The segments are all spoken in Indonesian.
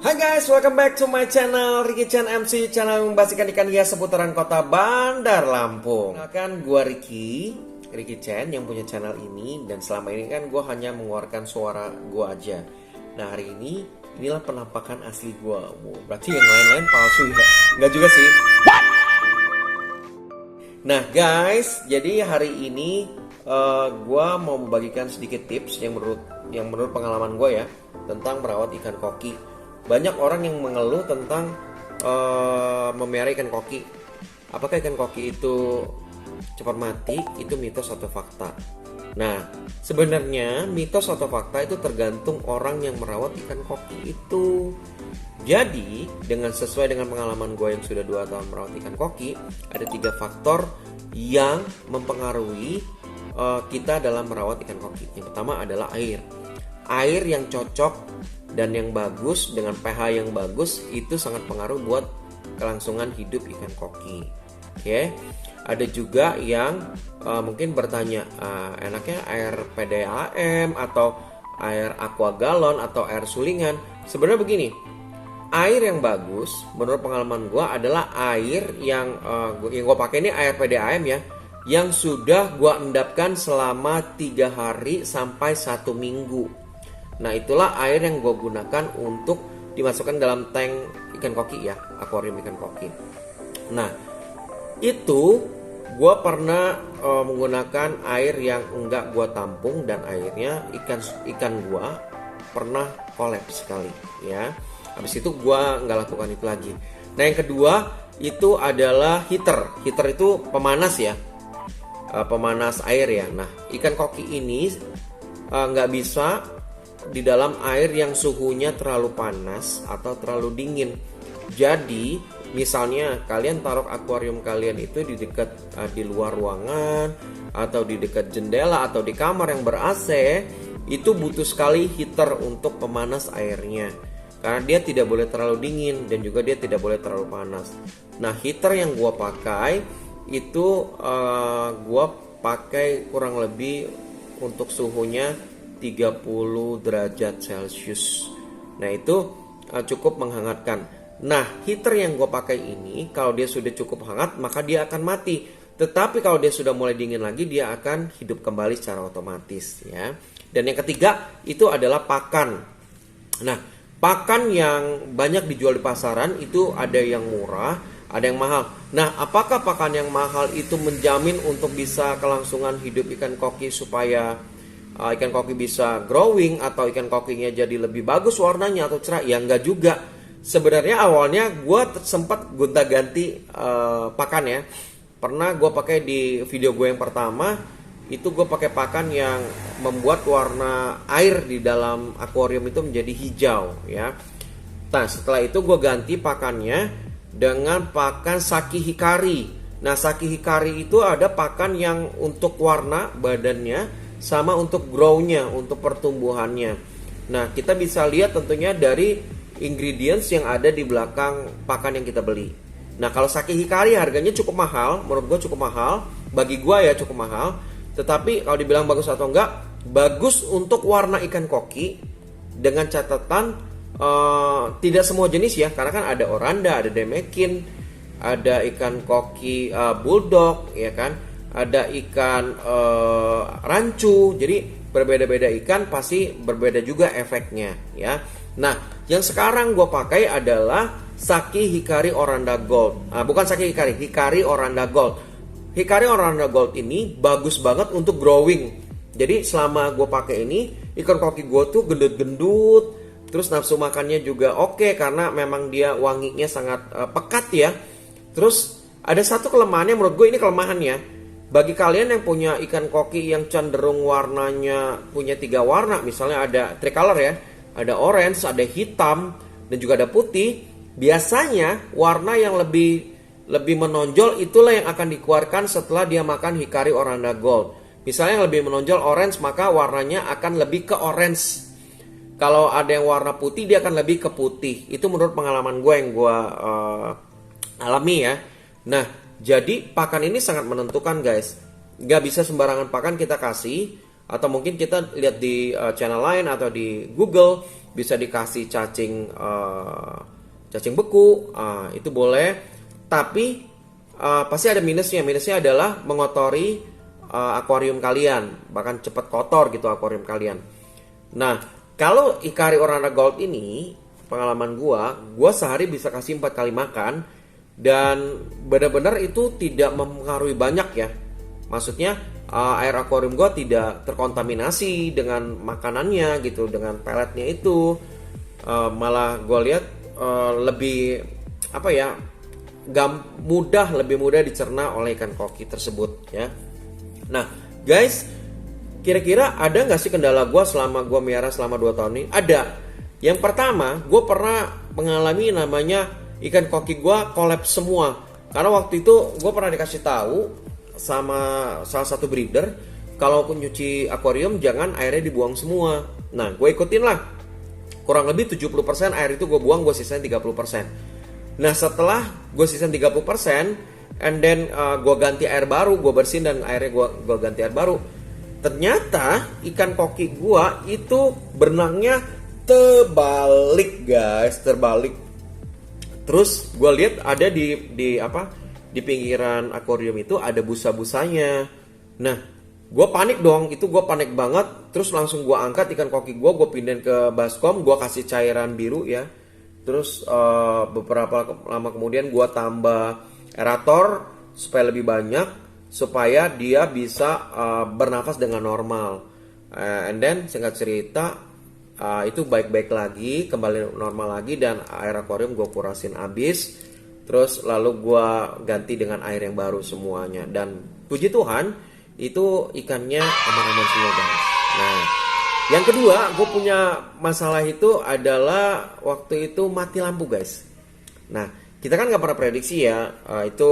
Hai guys, welcome back to my channel Ricky Chan MC, channel yang membahas ikan hias seputaran kota Bandar Lampung. Kan gua Ricky Chan yang punya channel ini, dan selama ini kan gua hanya mengeluarkan suara gua aja. Nah hari ini inilah penampakan asli gua. Berarti yang lain-lain palsu ya? Enggak juga sih. Nah guys, jadi hari ini gua mau membagikan sedikit tips yang menurut pengalaman gua ya tentang merawat ikan koki. Banyak orang yang mengeluh tentang memelihara ikan koki. Apakah ikan koki itu cepat mati? Itu mitos atau fakta? Nah, sebenarnya mitos atau fakta itu tergantung orang yang merawat ikan koki itu. Jadi, sesuai dengan pengalaman gue yang sudah 2 tahun merawat ikan koki, ada 3 faktor yang mempengaruhi kita dalam merawat ikan koki. Yang pertama adalah air. Air yang cocok dan yang bagus dengan pH yang bagus itu sangat pengaruh buat kelangsungan hidup ikan koki. Oke. Ada juga yang mungkin bertanya, enaknya air PDAM atau air aqua galon atau air sulingan. Sebenarnya begini, air yang bagus menurut pengalaman gue adalah air yang gue pakai ini air PDAM ya, yang sudah gue endapkan selama 3 hari sampai 1 minggu. Nah itulah air yang gue gunakan untuk dimasukkan dalam tank ikan koki ya, akuarium ikan koki. Nah itu gue pernah menggunakan air yang enggak gue tampung, dan akhirnya ikan gue pernah kolaps sekali ya. Habis itu gue nggak lakukan itu lagi. Nah yang kedua itu adalah heater. Heater itu pemanas ya, pemanas air ya. Nah ikan koki ini nggak bisa di dalam air yang suhunya terlalu panas atau terlalu dingin. Jadi misalnya kalian taruh akuarium kalian itu di dekat di luar ruangan atau di dekat jendela atau di kamar yang ber-AC, itu butuh sekali heater untuk pemanas airnya, karena dia tidak boleh terlalu dingin dan juga dia tidak boleh terlalu panas. Nah heater yang gua pakai itu gua pakai kurang lebih untuk suhunya 30 derajat Celcius. Nah itu cukup menghangatkan. Nah heater yang gue pakai ini, kalau dia sudah cukup hangat maka dia akan mati. Tetapi kalau dia sudah mulai dingin lagi, dia akan hidup kembali secara otomatis ya. Dan yang ketiga itu adalah pakan. Nah pakan yang banyak dijual di pasaran itu ada yang murah, ada yang mahal. Nah apakah pakan yang mahal itu menjamin untuk bisa kelangsungan hidup ikan koki supaya ikan koki bisa growing atau ikan kokinya jadi lebih bagus warnanya atau cerah? Ya enggak juga. Sebenarnya awalnya gue sempat gonta-ganti pakan ya. Pernah gue pakai di video gue yang pertama, itu gue pakai pakan yang membuat warna air di dalam akuarium itu menjadi hijau ya. Nah setelah itu gue ganti pakannya dengan pakan Saki Hikari. Nah Saki Hikari itu ada pakan yang untuk warna badannya sama untuk grow-nya, untuk pertumbuhannya. Nah kita bisa lihat tentunya dari ingredients yang ada di belakang pakan yang kita beli. Nah kalau Saki Hikari harganya cukup mahal, menurut gue cukup mahal, bagi gue ya cukup mahal. Tetapi kalau dibilang bagus atau enggak, bagus untuk warna ikan koki, dengan catatan tidak semua jenis ya, karena kan ada oranda, ada demekin, ada ikan koki bulldog ya kan, ada ikan rancu. Jadi berbeda-beda ikan pasti berbeda juga efeknya ya. Nah yang sekarang gue pakai adalah Saki Hikari Oranda Gold. Bukan Saki Hikari, Hikari Oranda Gold. Hikari Oranda Gold ini bagus banget untuk growing. Jadi selama gue pakai ini, ikan koki gue tuh gendut-gendut, terus nafsu makannya juga oke, karena memang dia wanginya sangat pekat ya. Terus ada satu kelemahannya, menurut gue ini kelemahannya. Bagi kalian yang punya ikan koki yang cenderung warnanya punya 3 warna, misalnya ada tricolor ya, ada orange, ada hitam, dan juga ada putih. Biasanya warna yang lebih menonjol itulah yang akan dikeluarkan setelah dia makan Hikari Oranda Gold. Misalnya yang lebih menonjol orange, maka warnanya akan lebih ke orange. Kalau ada yang warna putih, dia akan lebih ke putih. Itu menurut pengalaman gue yang gue alami ya. Nah jadi pakan ini sangat menentukan guys. Gak bisa sembarangan pakan kita kasih. atau mungkin kita lihat di channel lain atau di Google bisa dikasih cacing beku, itu boleh. Tapi pasti ada minusnya. Minusnya adalah mengotori akuarium kalian, bahkan cepat kotor gitu akuarium kalian. Nah, kalau Ikari Ornata Gold ini, pengalaman gua sehari bisa kasih 4 kali makan dan benar-benar itu tidak mempengaruhi banyak ya. Maksudnya air akuarium gua tidak terkontaminasi dengan makanannya gitu, dengan peletnya itu. Malah gua lihat lebih apa ya, lebih mudah dicerna oleh ikan koki tersebut ya. Nah guys, kira-kira ada nggak sih kendala gue selama gue melihara selama 2 tahun ini? Ada. Yang pertama, gue pernah mengalami namanya ikan koki gue kolaps semua. Karena waktu itu gue pernah dikasih tahu sama salah satu breeder, kalau nyuci akuarium jangan airnya dibuang semua. Nah gue ikutin lah. Kurang lebih 70% air itu gue buang, gue sisain 30%. Nah setelah gue sisain 30%, and then gue ganti air baru, gue bersihin dan airnya gue ganti air baru. Ternyata ikan koki gue itu berenangnya terbalik guys, terbalik. Terus gue lihat ada di pinggiran akuarium itu ada busa-busanya. Nah gue panik dong, itu gue panik banget. Terus langsung gue angkat ikan koki gue pindahin ke baskom, gue kasih cairan biru ya. Terus beberapa lama kemudian gue tambah aerator supaya lebih banyak, supaya dia bisa bernafas dengan normal. And then singkat cerita itu baik-baik lagi, kembali normal lagi, dan air akuarium gue kurasin abis. Terus lalu gue ganti dengan air yang baru semuanya, dan puji Tuhan itu ikannya aman-aman semua guys. Nah yang kedua gue punya masalah itu adalah waktu itu mati lampu guys. Nah kita kan nggak pernah prediksi ya itu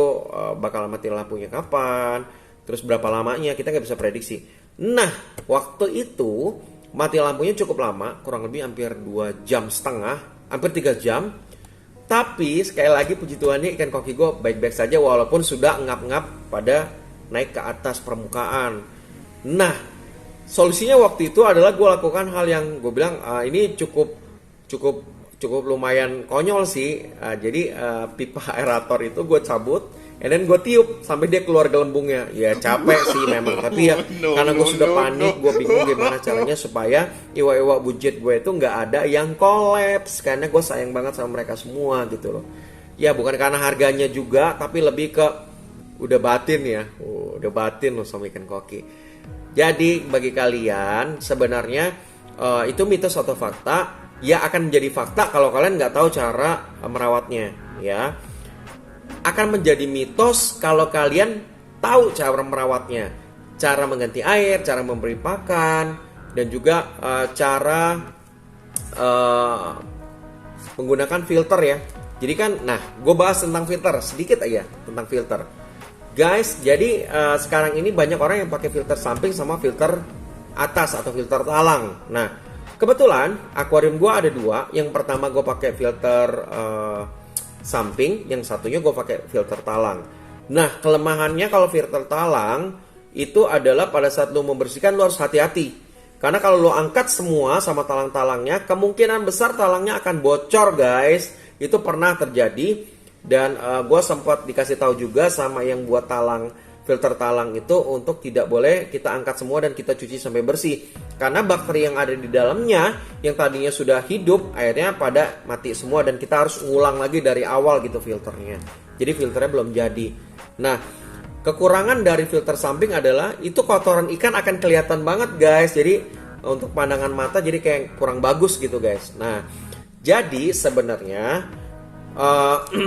bakal mati lampunya kapan, terus berapa lamanya, kita nggak bisa prediksi. Nah waktu itu mati lampunya cukup lama, kurang lebih hampir 2,5 jam, hampir 3 jam. Tapi sekali lagi puji Tuhan ikan koki gue baik-baik saja walaupun sudah ngap-ngap pada naik ke atas permukaan. Nah solusinya waktu itu adalah gue lakukan hal yang gue bilang ini cukup lumayan konyol sih. Jadi pipa aerator itu gue cabut, and then gue tiup sampai dia keluar gelembungnya. Ya capek sih memang, tapi ya karena gue sudah panik, gue bingung gimana caranya supaya iwa-iwa budget gue itu nggak ada yang kolaps, karena gue sayang banget sama mereka semua gitu loh. Ya bukan karena harganya juga, tapi lebih ke udah batin ya, udah batin loh sama ikan koki. Jadi bagi kalian sebenarnya itu mitos atau fakta? Ya akan menjadi fakta kalau kalian nggak tahu cara merawatnya ya. Akan menjadi mitos kalau kalian tahu cara merawatnya, cara mengganti air, cara memberi pakan, dan juga cara menggunakan filter ya. Jadi kan, nah gue bahas tentang filter sedikit aja tentang filter. Guys, jadi sekarang ini banyak orang yang pakai filter samping sama filter atas atau filter talang. Nah, kebetulan akuarium gue ada 2. Yang pertama gue pakai filter samping, yang satunya gue pakai filter talang. Nah, kelemahannya kalau filter talang itu adalah pada saat lo membersihkan lo harus hati-hati. Karena kalau lo angkat semua sama talang-talangnya, kemungkinan besar talangnya akan bocor guys. Itu pernah terjadi. Dan gue sempat dikasih tahu juga sama yang buat talang, filter talang itu untuk tidak boleh kita angkat semua dan kita cuci sampai bersih. Karena bakteri yang ada di dalamnya yang tadinya sudah hidup, akhirnya pada mati semua dan kita harus ngulang lagi dari awal gitu filternya. Jadi filternya belum jadi. Nah, kekurangan dari filter samping adalah itu kotoran ikan akan kelihatan banget guys. Jadi untuk pandangan mata jadi kayak kurang bagus gitu guys. Nah, jadi sebenarnya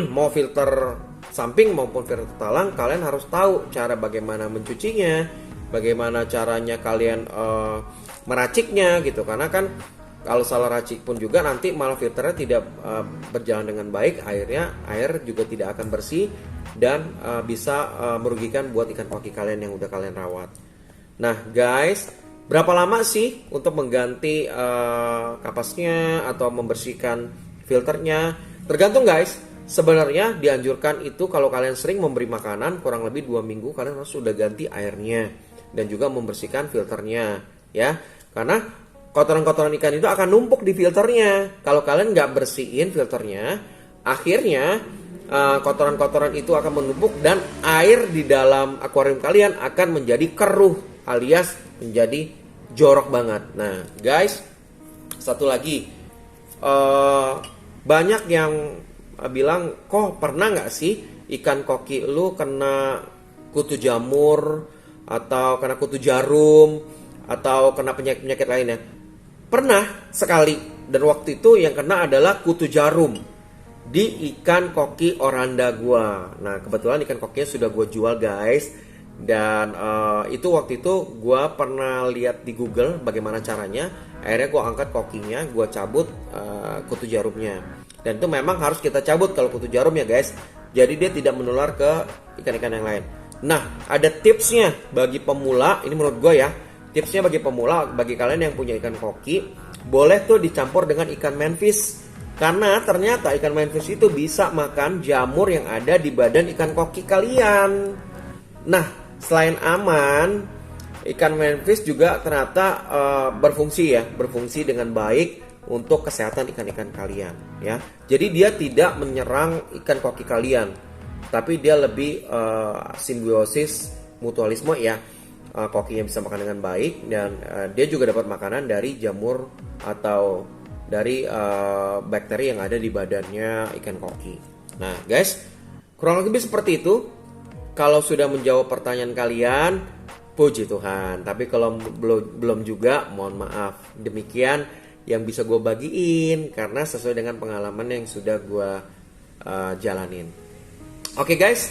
mau filter samping maupun filter talang, kalian harus tahu cara bagaimana mencucinya, bagaimana caranya kalian meraciknya gitu. Karena kan kalau salah racik pun juga nanti malah filternya tidak berjalan dengan baik, air juga tidak akan bersih dan bisa merugikan buat ikan koki kalian yang udah kalian rawat. Nah guys, berapa lama sih untuk mengganti kapasnya atau membersihkan filternya? Tergantung guys. Sebenarnya dianjurkan itu kalau kalian sering memberi makanan kurang lebih 2 minggu kalian harus sudah ganti airnya dan juga membersihkan filternya ya. Karena kotoran-kotoran ikan itu akan numpuk di filternya. Kalau kalian nggak bersihin filternya, akhirnya kotoran-kotoran itu akan menumpuk dan air di dalam akuarium kalian akan menjadi keruh alias menjadi jorok banget. Nah guys, satu lagi, banyak yang bilang, kok pernah nggak sih ikan koki lu kena kutu jamur atau kena kutu jarum atau kena penyakit-penyakit lainnya? Pernah sekali, dan waktu itu yang kena adalah kutu jarum di ikan koki oranda gua. Nah kebetulan ikan kokinya sudah gua jual guys, dan itu waktu itu gua pernah lihat di Google bagaimana caranya. Akhirnya gua angkat kokinya, gua cabut kutu jarumnya, dan itu memang harus kita cabut kalau kutu jarum ya guys, jadi dia tidak menular ke ikan-ikan yang lain. Nah ada tipsnya bagi pemula, ini menurut gua ya, tipsnya bagi pemula, bagi kalian yang punya ikan koki, boleh tuh dicampur dengan ikan manfish. Karena ternyata ikan manfish itu bisa makan jamur yang ada di badan ikan koki kalian. Nah, selain aman, ikan manfish juga ternyata berfungsi dengan baik untuk kesehatan ikan-ikan kalian, ya. Jadi dia tidak menyerang ikan koki kalian, tapi dia lebih simbiosis mutualisme ya. Kokinya bisa makan dengan baik, dan dia juga dapat makanan dari jamur atau dari bakteri yang ada di badannya ikan koki. Nah guys, kurang lebih seperti itu. Kalau sudah menjawab pertanyaan kalian, puji Tuhan. Tapi kalau belum juga, mohon maaf. Demikian yang bisa gue bagiin, karena sesuai dengan pengalaman yang sudah gue jalanin. Oke guys,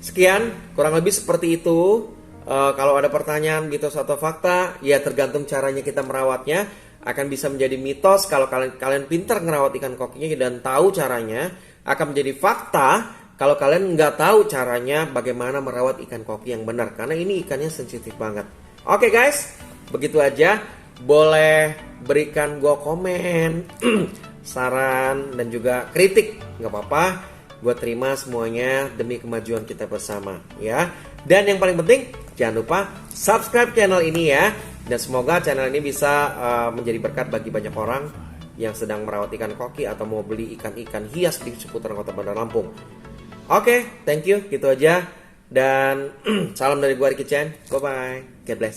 sekian kurang lebih seperti itu. Kalau ada pertanyaan, mitos atau fakta, ya tergantung caranya kita merawatnya. Akan bisa menjadi mitos kalau kalian pintar ngerawat ikan kokinya dan tahu caranya. Akan menjadi fakta kalau kalian nggak tahu caranya bagaimana merawat ikan koki yang benar, karena ini ikannya sensitif banget. Oke guys, begitu aja. Boleh berikan gue komen, saran, dan juga kritik, nggak apa-apa. Gue terima semuanya demi kemajuan kita bersama, ya. Dan yang paling penting, jangan lupa subscribe channel ini ya. Dan semoga channel ini bisa menjadi berkat bagi banyak orang yang sedang merawat ikan koki atau mau beli ikan-ikan hias di seputaran Kota Bandar Lampung. Oke, thank you, gitu aja. Dan salam dari gue Ricky Chen. Bye-bye. God bless.